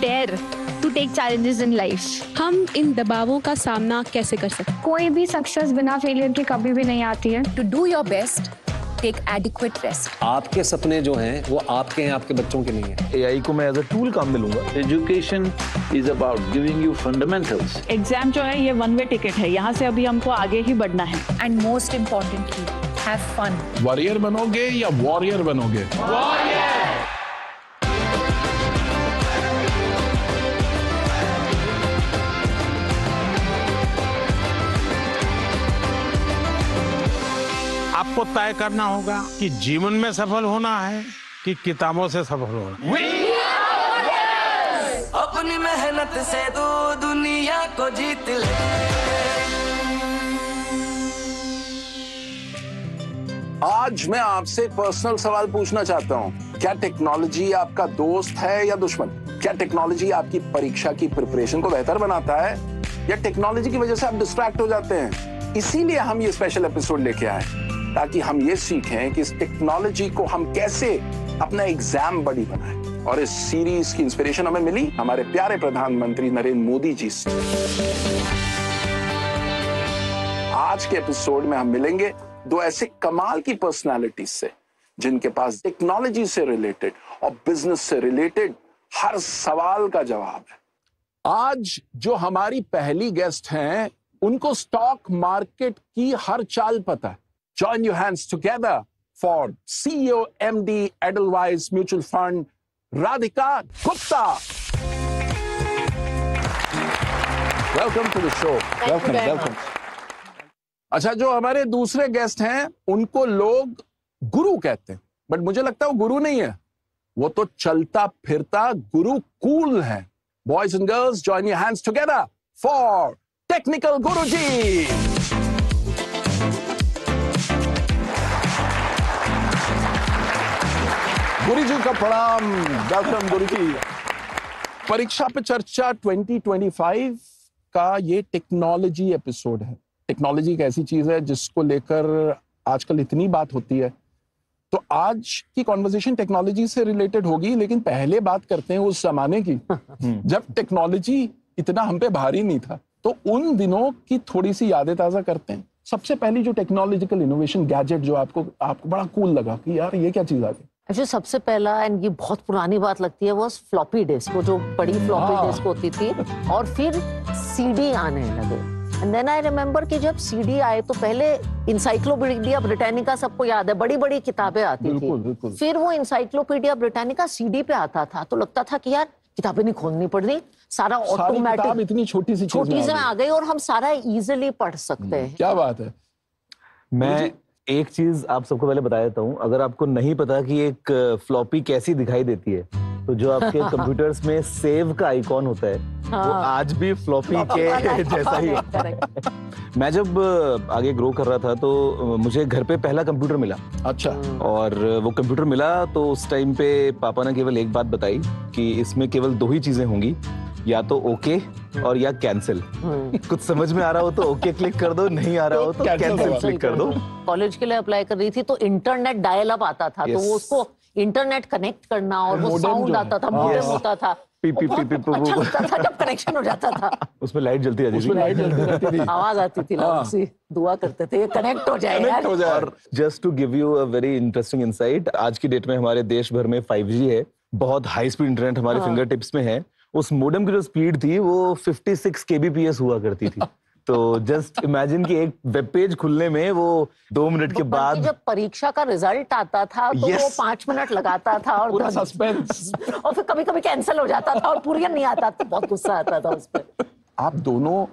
dare to take challenges in life. हम इन दबावों का सामना कैसे कर सकते हैं? कोई भी सक्सेस बिना फेलियर के कभी भी नहीं आती है. To do your best, take adequate rest. आपके सपने जो हैं वो आपके हैं, आपके बच्चों के नहीं हैं. AI को मैं एज अ टूल काम में लूंगा. Education is about giving you fundamentals. Exam जो है ये वन वे टिकट है, यहाँ से अभी हमको आगे ही बढ़ना है. And most importantly, have fun. Warrior बनोगे या वॉरियर बनोगे? आपको तय करना होगा कि जीवन में सफल होना है कि किताबों से सफल होना है. अपनी मेहनत से तू दुनिया को जीत ले. आज मैं आपसे पर्सनल सवाल पूछना चाहता हूँ. क्या टेक्नोलॉजी आपका दोस्त है या दुश्मन? क्या टेक्नोलॉजी आपकी परीक्षा की प्रिपरेशन को बेहतर बनाता है या टेक्नोलॉजी की वजह से आप डिस्ट्रैक्ट हो जाते हैं? इसीलिए हम ये स्पेशल एपिसोड लेके आए ताकि हम ये सीखें कि इस टेक्नोलॉजी को हम कैसे अपना एग्जाम बड़ी बनाएं. और इस सीरीज की इंस्पिरेशन हमें मिली हमारे प्यारे प्रधानमंत्री नरेंद्र मोदी जी से. आज के एपिसोड में हम मिलेंगे दो ऐसे कमाल की पर्सनालिटीज से जिनके पास टेक्नोलॉजी से रिलेटेड और बिजनेस से रिलेटेड हर सवाल का जवाब है. आज जो हमारी पहली गेस्ट हैं उनको स्टॉक मार्केट की हर चाल पता है. Join your hands together for CEO MD Edelweiss Mutual Fund, Radhika Gupta. Welcome to the show. Welcome. अच्छा, जो हमारे दूसरे गेस्ट हैं उनको लोग गुरु कहते हैं, बट मुझे लगता है वो गुरु नहीं है, वो तो चलता फिरता गुरु कूल है. Boys and girls, join your hands together for Technical Guruji. गुरु जी का प्रणाम. वेलकम गुरु जी. परीक्षा पे चर्चा 2025 का ये टेक्नोलॉजी एपिसोड है. टेक्नोलॉजी एक ऐसी चीज है जिसको लेकर आजकल इतनी बात होती है. तो आज की कॉन्वर्सेशन टेक्नोलॉजी से रिलेटेड होगी, लेकिन पहले बात करते हैं उस जमाने की जब टेक्नोलॉजी इतना हम पे भारी नहीं था. तो उन दिनों की थोड़ी सी यादें ताजा करते हैं. सबसे पहली जो टेक्नोलॉजिकल इनोवेशन गैजेट जो आपको बड़ा कूल लगा कि यार ये क्या चीज आ गई? एक्चुअली सबसे पहला, एंड ये बहुत पुरानी बात लगती है, वो फ्लॉपी डिस्क, वो जो बड़ी फ्लॉपी डिस्क होती थी. और फिर सीडी आने लगे. एंड देन आई रिमेम्बर कि जब सीडी आए तो पहले इंसाइक्लोपीडिया ब्रिटानिका सबको याद है, बड़ी बड़ी किताबें आती थी. फिर वो इंसाइक्लोपीडिया ब्रिटानिका सीडी पे आता था तो लगता था कि यार किताबें नहीं खोलनी पड़ रही, सारा ऑटोमेटिक, इतनी छोटी सी आ गई और हम सारा इजीली पढ़ सकते हैं. क्या बात है. मैं एक चीज आप सबको पहले बता देता हूँ. अगर आपको नहीं पता कि एक फ्लॉपी कैसी दिखाई देती है, तो जो आपके कंप्यूटर्स में सेव का आइकॉन होता है वो आज भी फ्लॉपी के जैसा ही है. मैं जब आगे ग्रो कर रहा था तो मुझे घर पे पहला कंप्यूटर मिला. अच्छा. और वो कंप्यूटर मिला तो उस टाइम पे पापा ने केवल एक बात बताई कि इसमें केवल दो ही चीजें होंगी, या तो ओके और या कैंसिल. कुछ समझ में आ रहा हो तो ओके क्लिक कर दो, नहीं आ रहा हो तो कैंसिल क्लिक कर दो. कॉलेज के लिए अप्लाई कर रही थी तो इंटरनेट डायल अप आता था. तो वो उसको इंटरनेट कनेक्ट करना और वो साउंड आता था, मॉडेम होता था. अच्छा लगता था जब कनेक्शन हो जाता था. उसमें लाइट जलती रहती थी, आवाज आती थी, सी दुआ करते थे कनेक्ट हो जाए यार. और just to give you a very interesting insight, आज की डेट में हमारे देश भर में 5G है, बहुत हाई स्पीड इंटरनेट हमारे फिंगर टिप्स में है. उस मोडेम की जो स्पीड थी वो 56 kbps हुआ करती थी. तो जस्ट इमेजिन कि एक वेब पेज खुलने में वो 2 मिनट के बाद जब परीक्षा का रिजल्ट आता था तो वो 5 मिनट लगाता था और पूरा सस्पेंस. और फिर कभी कभी कैंसिल हो जाता था और पूरी नहीं आता था. बहुत गुस्सा आता था उस पर. आप दोनों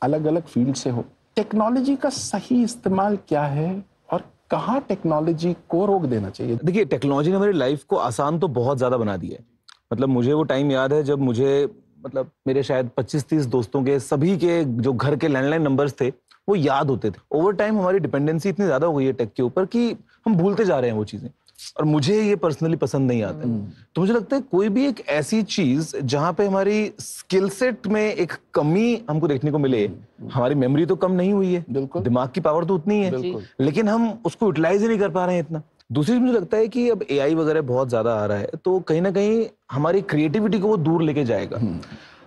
अलग अलग फील्ड से हो. टेक्नोलॉजी का सही इस्तेमाल क्या है और कहाँ टेक्नोलॉजी को रोक देना चाहिए? देखिए, टेक्नोलॉजी ने हमारी लाइफ को आसान तो बहुत ज्यादा बना दिया है. मतलब मुझे वो टाइम याद है जब मुझे मेरे शायद 25-30 दोस्तों के सभी के जो घर के लैंडलाइन नंबर्स थे वो याद होते थे. ओवर टाइम हमारी डिपेंडेंसी इतनी ज्यादा हो गई है टेक के ऊपर कि हम भूलते जा रहे हैं वो चीजें. और मुझे ये पर्सनली पसंद नहीं आता है। तो मुझे लगता है कोई भी एक ऐसी चीज जहां पे हमारी स्किल सेट में एक कमी हमको देखने को मिले, हमारी मेमोरी तो कम नहीं हुई है, दिमाग की पावर तो उतनी है, लेकिन हम उसको यूटिलाइज ही नहीं कर पा रहे हैं इतना। दूसरी चीज मुझे लगता है कि अब एआई वगैरह बहुत ज्यादा आ रहा है, तो कहीं ना कहीं हमारी क्रिएटिविटी को वो दूर लेके जाएगा।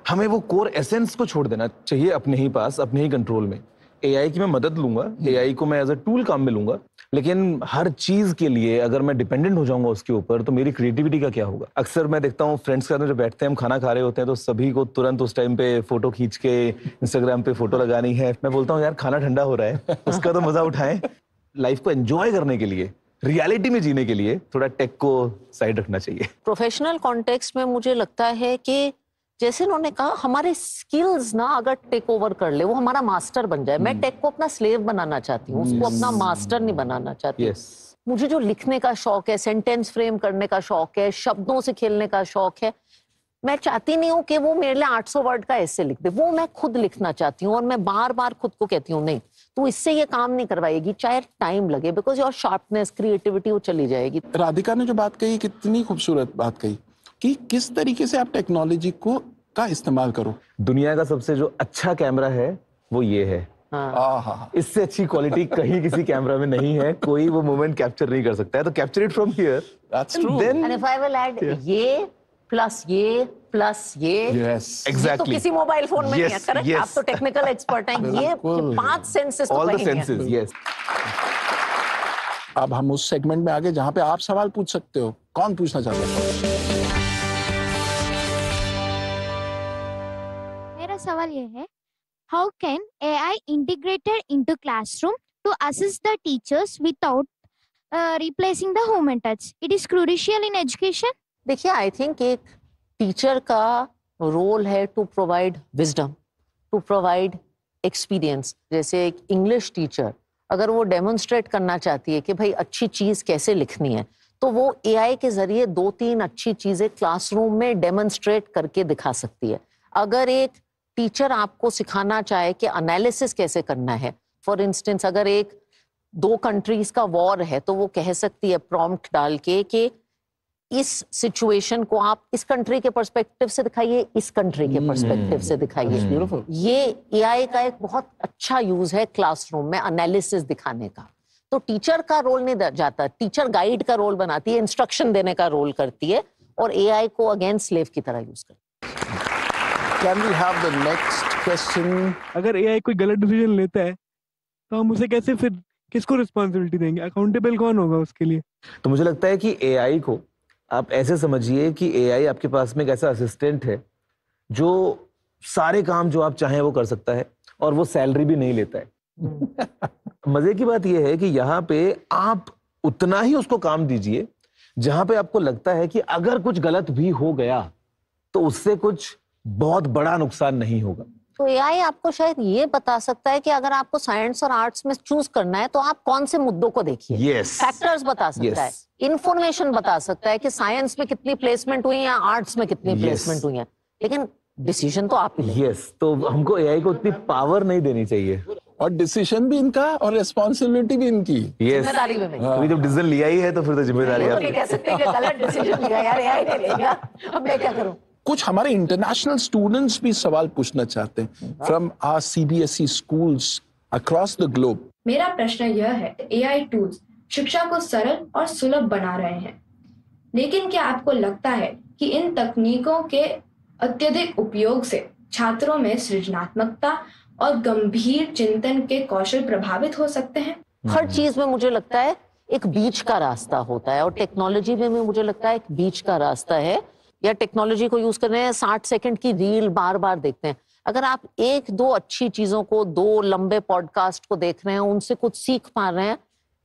हमें वो कोर एसेंस को छोड़ देना चाहिए अपने ही पास, अपने ही कंट्रोल में। एआई की मैं मदद लूंगा, एआई को मैं एज अ टूल काम में लूंगा, लेकिन हर चीज के लिए अगर मैं डिपेंडेंट हो जाऊंगा उसके ऊपर, तो मेरी क्रिएटिविटी का क्या होगा। अक्सर मैं देखता हूँ फ्रेंड्स के साथ जब बैठते हैं, हम खाना खा रहे होते हैं, तो सभी को तुरंत उस टाइम पे फोटो खींच के इंस्टाग्राम पे फोटो लगानी है। मैं बोलता हूँ यार खाना ठंडा हो रहा है, उसका तो मजा उठाएं। लाइफ को एंजॉय करने के लिए, रियलिटी में जीने के लिए थोड़ा टेक को साइड रखना चाहिए। प्रोफेशनल कॉन्टेक्स्ट में मुझे लगता है कि जैसे उन्होंने कहा, हमारे स्किल्स ना अगर टेक ओवर कर ले, वो हमारा मास्टर बन जाए। मैं टेक को अपना स्लेव बनाना चाहती हूँ, उसको अपना मास्टर नहीं बनाना चाहती। मुझे जो लिखने का शौक है, सेंटेंस फ्रेम करने का शौक है, शब्दों से खेलने का शौक है, मैं चाहती नहीं हूँ कि वो मेरे लिए 800 वर्ड का ऐसे लिख दे। वो मैं खुद लिखना चाहती हूँ, और मैं बार बार खुद को कहती हूँ नहीं, तू इससे ये काम नहीं करवाएगी, चाहे टाइम लगे, बिकॉज योर शार्पनेस, क्रिएटिविटी वो चली जाएगी। राधिका ने जो बात कही, कितनी खूबसूरत बात कही कि किस तरीके से आप टेक्नोलॉजी को का इस्तेमाल करो। दुनिया का सबसे जो अच्छा कैमरा है वो ये है। इससे अच्छी क्वालिटी कहीं किसी कैमरा में नहीं है, कोई वो मोमेंट कैप्चर नहीं कर सकता है। तो capture it from here, that's true. And if I will add ये प्लस ये प्लस ये, एग्जैक्टली, तो किसी मोबाइल फोन में नहीं है। करेक्ट, आप तो टेक्निकल एक्सपर्ट हैं। ये 5 सेंसेस तो ऑल द सेंसेस, यस। अब हम उस सेगमेंट में आगे जहां पे आप सवाल पूछ सकते हो। कौन पूछना चाहता है? मेरा सवाल ये है, how can AI integrated into classroom to assist the teachers without replacing the human touch? It is crucial in education. देखिए, आई थिंक एक टीचर का रोल है to provide wisdom, to provide experience. जैसे एक इंग्लिश टीचर अगर वो demonstrate करना चाहती है कि भाई अच्छी चीज कैसे लिखनी है, तो वो AI के जरिए 2-3 अच्छी चीजें क्लासरूम में डेमोन्स्ट्रेट करके दिखा सकती है। अगर एक टीचर आपको सिखाना चाहे कि एनालिसिस कैसे करना है, फॉर इंस्टेंस अगर एक 2 कंट्रीज का वॉर है, तो वो कह सकती है प्रॉम्प्ट डाल के कि इस सिचुएशन को आप इस कंट्री के पर्सपेक्टिव से दिखाइए, इस कंट्री के पर्सपेक्टिव से दिखाइए। ये AI का एक बहुत अच्छा यूज है क्लासरूम में एनालिसिस दिखाने का। तो टीचर का रोल नहीं जाता, टीचर गाइड का रोल बनाती है, इंस्ट्रक्शन देने का रोल करती है, और AI को अगेन स्लेव की तरह यूज करती है। Can we have the next question? अगर AI कोई गलत डिसीजन लेता है, तो हम उसे कैसे, फिर किसको रिस्पॉन्सिबिलिटी देंगे? अकाउंटेबल कौन होगा उसके लिए? तो मुझे लगता है कि AI को आप ऐसे समझिए कि AI आपके पास में एक ऐसा असिस्टेंट है जो सारे काम जो आप चाहें वो कर सकता है, और वो सैलरी भी नहीं लेता है। मजे की बात यह है कि यहाँ पे आप उतना ही उसको काम दीजिए जहां पे आपको लगता है कि अगर कुछ गलत भी हो गया तो उससे कुछ बहुत बड़ा नुकसान नहीं होगा। तो AI आपको शायद ये बता सकता है कि अगर आपको साइंस और आर्ट्स में चूज करना है, तो आप कौन से मुद्दों को देखिए। फैक्टर्स बता सकता है, इंफॉर्मेशन बता सकता है कि साइंस में कितनी प्लेसमेंट हुई है, आर्ट्स में कितनी प्लेसमेंट हुई है, लेकिन डिसीजन तो आप ही लें। तो हमको AI को उतनी पावर नहीं देनी चाहिए, और डिसीजन भी इनका और रिस्पॉन्सिबिलिटी भी इनकी। जिम्मेदारी भी नहीं। जब डिसीजन लिया ही है तो फिर तो जिम्मेदारी आपकी। नहीं कह सकते कि गलत डिसीजन लिया यार, AI ने लिया, अब मैं क्या करूं। कुछ हमारे इंटरनेशनल स्टूडेंट्स भी सवाल पूछना चाहते हैं from our CBSE schools across the globe. मेरा प्रश्न यह है, AI टूल्स शिक्षा को सरल और सुलभ बना रहे हैं, लेकिन क्या आपको लगता है कि इन तकनीकों के अत्यधिक उपयोग से छात्रों में सृजनात्मकता और गंभीर चिंतन के कौशल प्रभावित हो सकते हैं? हर चीज में मुझे लगता है एक बीच का रास्ता होता है, और टेक्नोलॉजी में मुझे लगता है एक बीच का रास्ता है। या टेक्नोलॉजी को यूज कर रहे हैं, 60 सेकंड की रील बार बार देखते हैं। अगर आप 1-2 अच्छी चीजों को, 2 लंबे पॉडकास्ट को देख रहे हैं, उनसे कुछ सीख पा रहे हैं,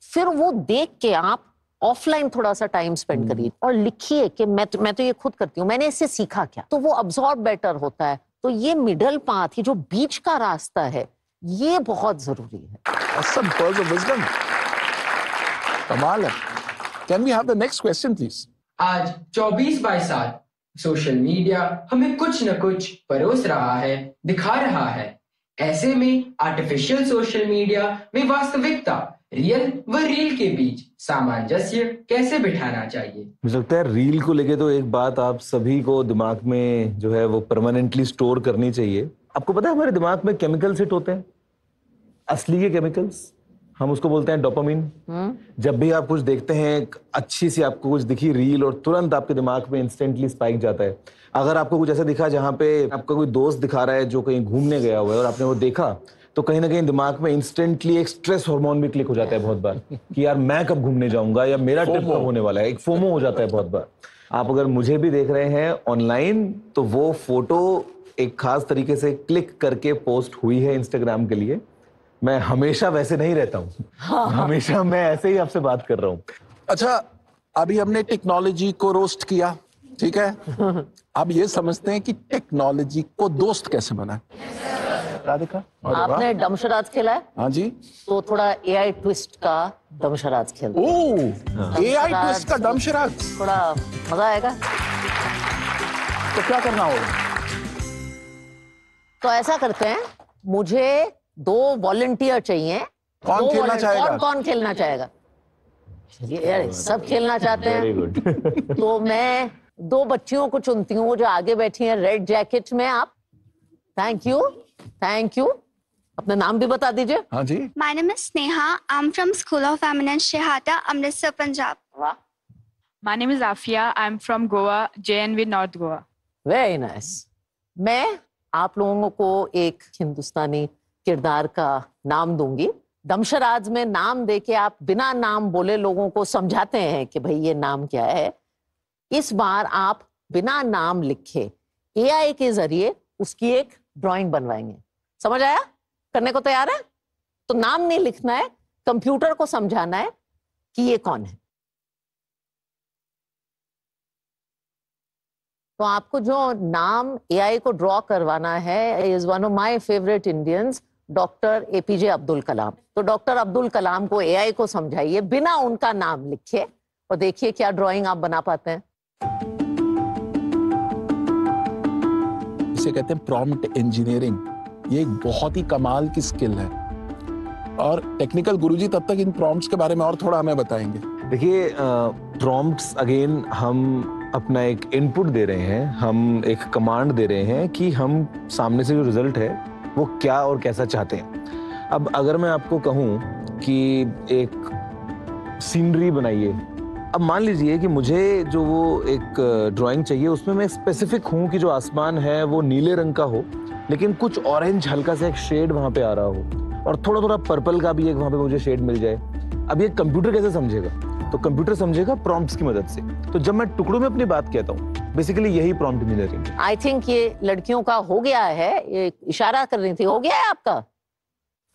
फिर वो देख के आप ऑफलाइन थोड़ा सा टाइम स्पेंड करिए और लिखिए कि मैं तो ये खुद करती हूँ, मैंने इससे सीखा क्या, तो वो अब्सॉर्ब बेटर होता है। तो ये मिडल पाथ, ये जो बीच का रास्ता है, ये बहुत जरूरी है। Awesome pearls of wisdom. कमाल है। Can we have the next question, please? आज 24/7 सोशल मीडिया हमें कुछ न कुछ परोस रहा है, दिखा रहा है। ऐसे में आर्टिफिशियल सोशल मीडिया में वास्तविकता, रियल व रील के बीच सामंजस्य कैसे बिठाना चाहिए? मुझे लगता है रील को लेके तो एक बात आप सभी को दिमाग में जो है वो परमानेंटली स्टोर करनी चाहिए। आपको पता है हमारे दिमाग में केमिकल्स हिट होते हैं, असली के केमिकल्स, हम उसको बोलते हैं डोपामिन। जब भी आप कुछ देखते हैं, एक अच्छी सी आपको कुछ दिखी रील और तुरंत आपके दिमाग में इंस्टेंटली स्पाइक जाता है। अगर आपको कुछ ऐसा दिखा जहाँ पे आपका कोई दोस्त दिखा रहा है जो कहीं घूमने गया हुआ है और आपने वो देखा, तो कहीं ना कहीं दिमाग में इंस्टेंटली एक स्ट्रेस हार्मोन भी क्लिक हो जाता है बहुत बार कि यार मैं कब घूमने जाऊंगा या मेरा ट्रिप कब होने वाला है। एक फोमो हो जाता है बहुत बार। आप अगर मुझे भी देख रहे हैं ऑनलाइन, तो वो फोटो एक खास तरीके से क्लिक करके पोस्ट हुई है इंस्टाग्राम के लिए। मैं हमेशा वैसे नहीं रहता हूँ। हमेशा मैं ऐसे ही आपसे बात कर रहा हूँ। अच्छा, अभी हमने टेक्नोलॉजी को रोस्ट किया, ठीक है। अब ये समझते हैं कि टेक्नोलॉजी को दोस्त कैसे बनाए। राधिका, आपने डमशराज खेला है? हाँ जी। तो थोड़ा एआई ट्विस्ट का डमशराज खेल। एआई ट्विस्ट का डमशराज, थोड़ा मजा आएगा। तो क्या करना होगा? तो ऐसा करते हैं, मुझे 2 वॉलंटियर चाहिए। कौन खेलना चाहेगा? कौन खेलना चाहेगा? यार सब खेलना चाहते हैं। तो मैं 2 बच्चियों को चुनती हूँ जो आगे बैठी हैं रेड जैकेट में। आप थैंक यू, थैंक यू। अपना नाम भी बता दीजिए। हाँ जी। My name is Sneha. I'm from School of Eminence Shehata, Amritsar, Punjab. वाह। My name is Afia. I'm from Goa, JNV North Goa. Very nice. मैं आप लोगों को एक हिंदुस्तानी किरदार का नाम दूंगी। दमशराज में नाम देके आप बिना नाम बोले लोगों को समझाते हैं कि भाई ये नाम क्या है। इस बार आप बिना नाम लिखे एआई के जरिए उसकी एक ड्राइंग बनवाएंगे। समझ आया? करने को तैयार है? तो नाम नहीं लिखना है, कंप्यूटर को समझाना है कि ये कौन है। तो आपको जो नाम एआई को ड्रॉ करवाना है is one of my favourite Indians, doctor APJ Abdul Kalam. तो डॉक्टर अब्दुल कलाम को एआई को समझाइए बिना उनका नाम लिखे और देखिए क्या ड्राइंग आप बना पाते हैं। इसे कहते हैं प्रॉम्प्ट इंजीनियरिंग। ये एक बहुत ही कमाल की स्किल है। और टेक्निकल गुरुजी तब तक इन प्रॉम्प्ट्स के बारे में और थोड़ा हमें बताएंगे। देखिए, प्रॉम्प्ट्स अगेन हम अपना एक इनपुट दे रहे हैं, हम एक कमांड दे रहे हैं कि हम सामने से जो रिजल्ट है वो क्या और कैसा चाहते हैं। अब अगर मैं आपको कहूँ कि एक सीनरी बनाइए, अब मान लीजिए कि मुझे जो वो एक ड्राइंग चाहिए उसमें मैं स्पेसिफिक हूँ कि जो आसमान है वो नीले रंग का हो, लेकिन कुछ ऑरेंज हल्का सा एक शेड वहां पे आ रहा हो और थोड़ा थोड़ा पर्पल का भी एक वहां पे मुझे शेड मिल जाए। अब ये कंप्यूटर कैसे समझेगा? तो कंप्यूटर समझेगा प्रॉम्प्ट्स की मदद से। तो जब मैं टुकड़ों में अपनी बात कहता हूँ, बेसिकली यही प्रॉम्प्ट इंजीनियरिंग है। आई थिंक ये लड़कियों का हो गया है, ये इशारा कर रही थी, हो गया है आपका?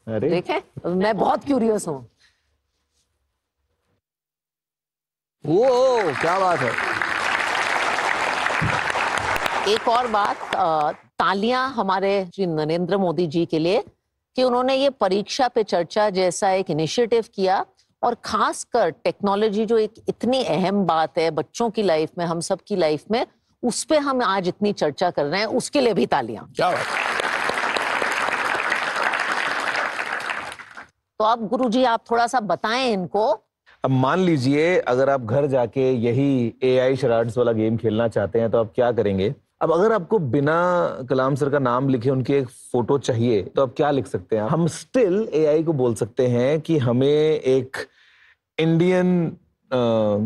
अरे देखें, मैं बहुत क्यूरियस हूँ। वो क्या बात है। एक और बात, तालियां हमारे श्री नरेंद्र मोदी जी के लिए कि उन्होंने ये परीक्षा पे चर्चा जैसा एक इनिशिएटिव किया, और खासकर टेक्नोलॉजी जो एक इतनी अहम बात है बच्चों की लाइफ में, हम सब की लाइफ में, उस पे हम आज इतनी चर्चा कर रहे हैं, उसके लिए भी तालियां। क्या बात। तो अब गुरुजी आप थोड़ा सा बताएं इनको। अब मान लीजिए अगर आप घर जाके यही एआई शराड्स वाला गेम खेलना चाहते हैं तो आप क्या करेंगे? अब अगर आपको बिना कलाम सर का नाम लिखे उनकी एक फोटो चाहिए तो आप क्या लिख सकते हैं? हम स्टिल एआई को बोल सकते हैं कि हमें एक इंडियन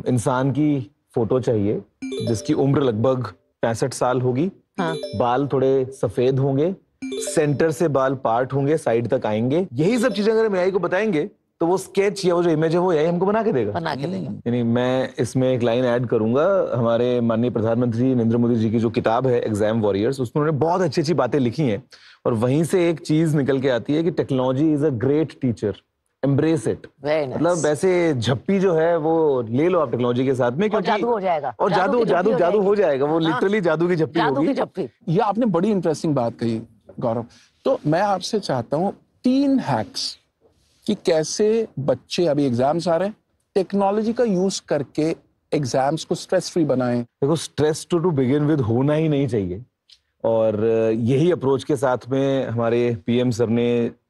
इंसान की फोटो चाहिए जिसकी उम्र लगभग 65 साल होगी। हाँ। बाल थोड़े सफेद होंगे, सेंटर से बाल पार्ट होंगे, साइड तक आएंगे। यही सब चीजें अगर हम एआई को बताएंगे तो वो स्केच या वो जो इमेज है वो एआई हमको बना के देगा। यानी मैं इसमें एक लाइन ऐड करूंगा, हमारे माननीय प्रधानमंत्री नरेंद्र मोदी जी की जो किताब है एग्जाम वॉरियर्स, उसमें उन्होंने बहुत अच्छी अच्छी बातें लिखी हैं और वहीं से एक चीज निकल के आती है कि technology is a great teacher, embrace it. मतलब ऐसे झप्पी जो है वो ले लो आप टेक्नोलॉजी के साथ में, क्योंकि जादू हो जाएगा। और जादू हो जाएगा। वो लिटरली जादू की झप्पी होगी। ये आपने बड़ी इंटरेस्टिंग बात कही गौरव। तो मैं आपसे चाहता हूँ 3 हैक्स कि कैसे बच्चे, अभी एग्जाम्स आ रहे हैं, टेक्नोलॉजी का यूज करके एग्जाम्स को स्ट्रेस फ्री बनाएं। देखो, स्ट्रेस टू बिगिन विद होना ही नहीं चाहिए, और यही अप्रोच के साथ में हमारे पीएम सर ने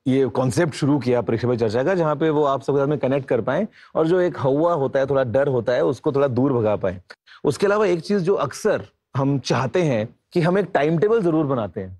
ये कॉन्सेप्ट शुरू किया परीक्षा पे चर्चा का, जहाँ पे वो आप सबके साथ में कनेक्ट कर पाए और जो एक हवा होता है, थोड़ा डर होता है, उसको थोड़ा दूर भगा पाए। उसके अलावा एक चीज जो अक्सर हम चाहते हैं कि हम एक टाइम टेबल जरूर बनाते हैं।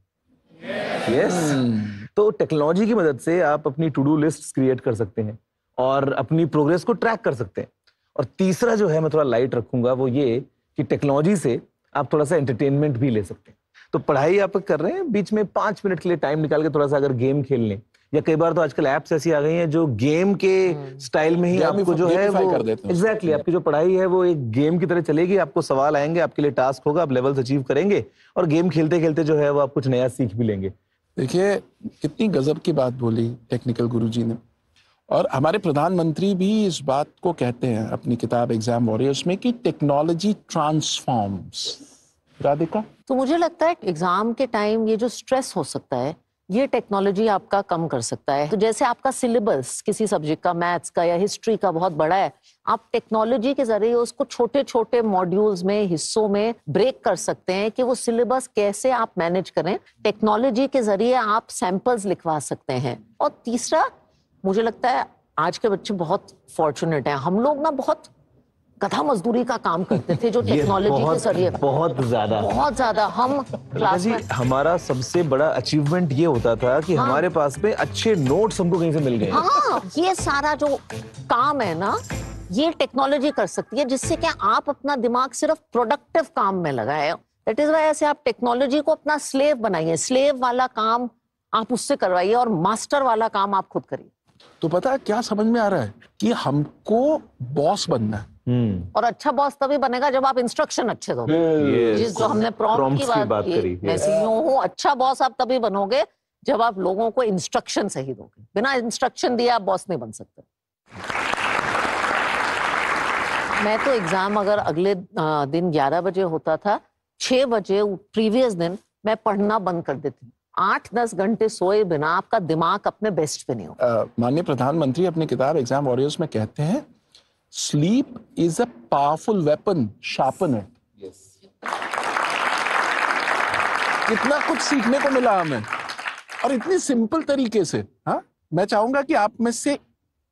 यस। तो टेक्नोलॉजी की मदद से आप अपनी टू डू लिस्ट क्रिएट कर सकते हैं और अपनी प्रोग्रेस को ट्रैक कर सकते हैं। और तीसरा जो है मैं थोड़ा लाइट रखूंगा वो ये कि टेक्नोलॉजी से आप थोड़ा सा एंटरटेनमेंट भी ले सकते हैं। तो पढ़ाई आप कर रहे हैं, बीच में 5 मिनट के लिए टाइम निकाल के थोड़ा सा अगर गेम खेल लें, या कई बार तो आजकल एप्स ऐसी आ गई हैं जो गेम के स्टाइल में ही आपको जो है वो एग्जैक्टली आपकी जो पढ़ाई है वो एक गेम की तरह चलेगी। आपको सवाल आएंगे, आपके लिए टास्क होगा, आप लेवल्स अचीव करेंगे और गेम खेलते खेलते जो है वो आप कुछ नया सीख भी लेंगे। देखिए कितनी गजब की बात बोली टेक्निकल गुरुजी ने, और हमारे प्रधानमंत्री भी इस बात को कहते हैं अपनी किताब एग्जाम वॉरियर्स में कि टेक्नोलॉजी ट्रांसफॉर्म्स। राधिका? तो मुझे लगता है एग्जाम के टाइम ये जो स्ट्रेस हो सकता है ये टेक्नोलॉजी आपका कम कर सकता है। तो जैसे आपका सिलेबस किसी सब्जेक्ट का, मैथ्स का या हिस्ट्री का बहुत बड़ा है, आप टेक्नोलॉजी के जरिए उसको छोटे छोटे मॉड्यूल्स में, हिस्सों में ब्रेक कर सकते हैं कि वो सिलेबस कैसे आप मैनेज करें। टेक्नोलॉजी के जरिए आप सैंपल्स लिखवा सकते हैं। और तीसरा मुझे लगता है आज के बच्चे बहुत फॉर्चुनेट हैं। हम लोग ना बहुत गधा मजदूरी का काम करते थे जो टेक्नोलॉजी के जरिए बहुत ज्यादा हम क्लास में, हमारा सबसे बड़ा अचीवमेंट ये होता था कि हमारे पास में अच्छे नोट्स हमको कहीं से मिल गए। हाँ, ये सारा जो काम है ना ये टेक्नोलॉजी कर सकती है, जिससे कि आप अपना दिमाग सिर्फ प्रोडक्टिव काम में लगाए। दैट इज व्हाई ऐसे आप टेक्नोलॉजी को अपना स्लेव बनाइए। स्लेव वाला काम आप उससे करवाइए और मास्टर वाला काम आप खुद करिए। तो पता है क्या समझ में आ रहा है कि हमको बॉस बनना है। और अच्छा बॉस तभी बनेगा जब आप इंस्ट्रक्शन अच्छे दोगे। जिस जो हमने प्रॉम्प्ट की बात की, मैं सीईओ हूं, अच्छा बॉस आप तभी बनोगे जब आप लोगों को इंस्ट्रक्शन सही दोगे। बिना इंस्ट्रक्शन दिए आप बॉस नहीं बन सकते। मैं तो एग्जाम अगर अगले दिन 11 बजे होता था, 6 बजे प्रीवियस दिन मैं पढ़ना बंद कर देती। 8-10 घंटे सोए बिना आपका दिमाग अपने बेस्ट पे नहीं होगा। माननीय प्रधानमंत्री अपनी किताब एग्जाम वॉरियर्स में कहते हैं Sleep is a powerful weapon. Sharpen it. Yes. कितना कुछ सीखने को मिला हमें और इतनी सिंपल तरीके से। हाँ, मैं चाहूंगा कि आप में से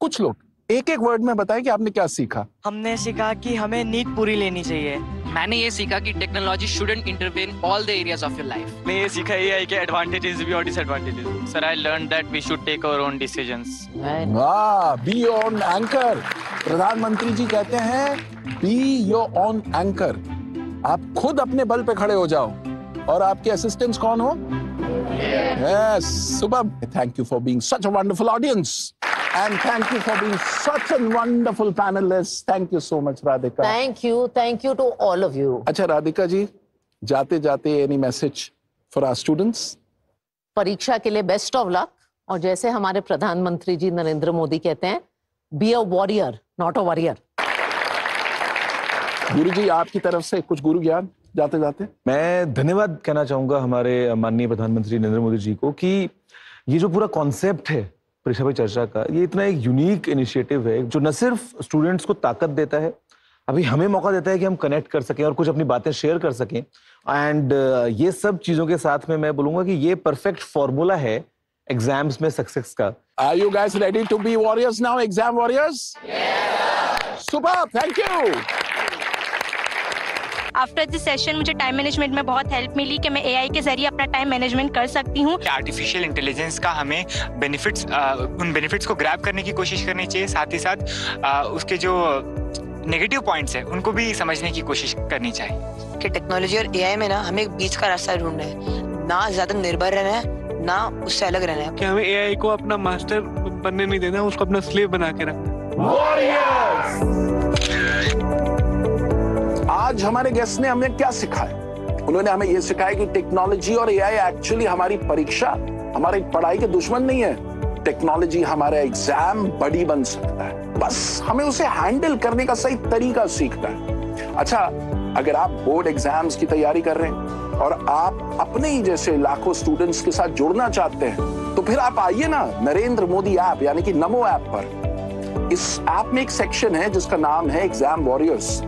कुछ लोग एक एक वर्ड में बताएं कि आपने क्या सीखा। हमने सीखा कि हमें नींद पूरी लेनी चाहिए। मैंने ये सीखा कि technology shouldn't intervene all the areas of your life. मैं ये सीखा एआई के एडवांटेजेस भी और disadvantages. Sir I learn that we should take our own decisions. वाह, बी योर ओन एंकर। प्रधानमंत्री जी कहते हैं बी योर ओन एंकर। आप खुद अपने बल पे खड़े हो जाओ। और आपके असिस्टेंट्स कौन हो? Yes, super. Thank you for being such a wonderful audience and thank you for being such a wonderful panelist. Thank you so much, Radhika. Thank you to all of you. अच्छा राधिका जी, जाते जाते any message for our students? परीक्षा के लिए best of luck. और जैसे हमारे प्रधानमंत्री जी नरेंद्र मोदी कहते हैं, be a warrior not a warrior. गुरुजी आपकी तरफ से कुछ गुरु ज्ञान जाते जाते? मैं धन्यवाद कहना चाहूंगा हमारे माननीय प्रधानमंत्री नरेंद्र मोदी जी को कि ये जो पूरा कॉन्सेप्ट है परीक्षा पे चर्चा का, ये इतना एक यूनिक इनिशिएटिव है जो न सिर्फ स्टूडेंट्स को ताकत देता है, अभी हमें मौका देता है कि हम कनेक्ट कर सकें और कुछ अपनी बातें शेयर कर सकें। एंड ये सब चीजों के साथ में मैं बोलूंगा कि ये परफेक्ट फॉर्मूला है एग्जाम्स में सक्सेस का। Are you guys ready to be warriors now, exam warriors? Yes. Super, thank you. After this session मुझे टाइम मैनेजमेंट में बहुत हेल्प मिली कि मैं एआई के जरिए अपना टाइम मैनेजमेंट कर सकती हूँ। आर्टिफिशियल इंटेलिजेंस का हमें बेनिफिट्स, उन बेनिफिट्स को ग्रैब करने की कोशिश करनी चाहिए, साथ ही साथ उसके जो नेगेटिव पॉइंट्स हैं उनको भी समझने की कोशिश करनी चाहिए। कि टेक्नोलॉजी और एआई में ना हमें एक बीच का रास्ता ढूंढना है, ना ज्यादा निर्भर रहना है ना उससे अलग रहना है। कि हमें एआई को अपना मास्टर बनने नहीं देना, उसको अपना स्लेव बना के रखना। आज हमारे गेस्ट ने हमें क्या सिखाया? उन्होंने हमें यह सिखाया कि टेक्नोलॉजी और एआई एक्चुअली हमारी परीक्षा, हमारी पढ़ाई के दुश्मन नहीं है। टेक्नोलॉजी हमारा एग्जाम बड़ी बन सकता है, बस हमें उसे हैंडल करने का सही तरीका सीखना है। अच्छा, अगर आप बोर्ड एग्जाम्स की तैयारी कर रहे हैं और आप अपने ही जैसे लाखों स्टूडेंट्स के साथ जुड़ना चाहते हैं, तो फिर आप आइए ना नरेंद्र मोदी ऐप यानी कि नमो ऐप पर। इस ऐप में एक सेक्शन है जिसका नाम है एग्जाम वॉरियर्स।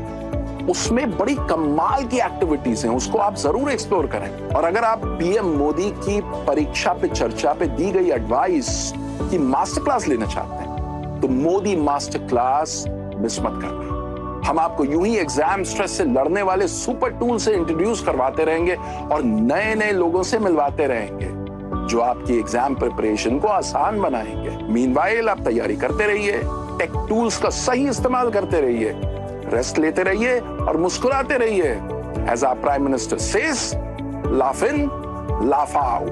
उसमें बड़ी कमाल की एक्टिविटीज हैं, उसको आप जरूर एक्सप्लोर करें। और अगर आप पीएम मोदी की परीक्षा पे चर्चा पे दी गई एडवाइस की मास्टर क्लास लेना चाहते हैं, तो मोदी मास्टर क्लास मिस मत करना। हम आपको यूं ही एग्जाम स्ट्रेस से लड़ने वाले सुपर टूल से इंट्रोड्यूस करवाते रहेंगे और नए नए लोगों से मिलवाते रहेंगे जो आपकी एग्जाम प्रिपरेशन को आसान बनाएंगे। मीनवाइल आप तैयारी करते रहिए, टेक टूल्स का सही इस्तेमाल करते रहिए, रेस्ट लेते रहिए और मुस्कुराते रहिए। As our prime minister says, laugh in, laugh out.